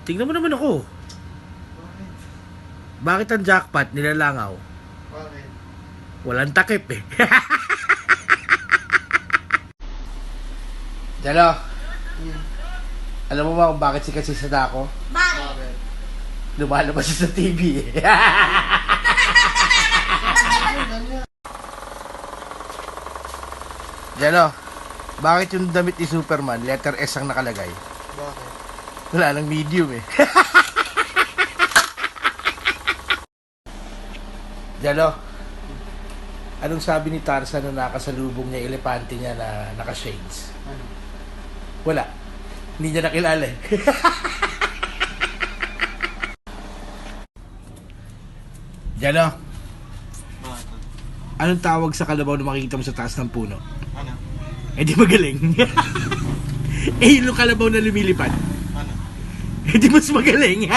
Tingnan mo naman ako. Bakit? Bakit ang jackpot nilalangaw? Bakit? Walang takip eh. Jalo, alam mo ba kung bakit si kasi sa ako? Bakit? Lumalabas siya sa TV eh. Jalo, bakit yung damit ni Superman, letter S ang nakalagay? Bakit? Wala nang medium eh. Jalo, anong sabi ni Tarzan na nakasalubong niya yung elepante niya na naka-shades? Ano? Wala. Hindi niya nakilala eh. Jalo, Bakit? anong tawag sa kalabaw na makikita mo sa taas ng puno? Ano? Eh di magaling. Eh yung kalabaw na lumilipad. Ano? Eh di mas magaling.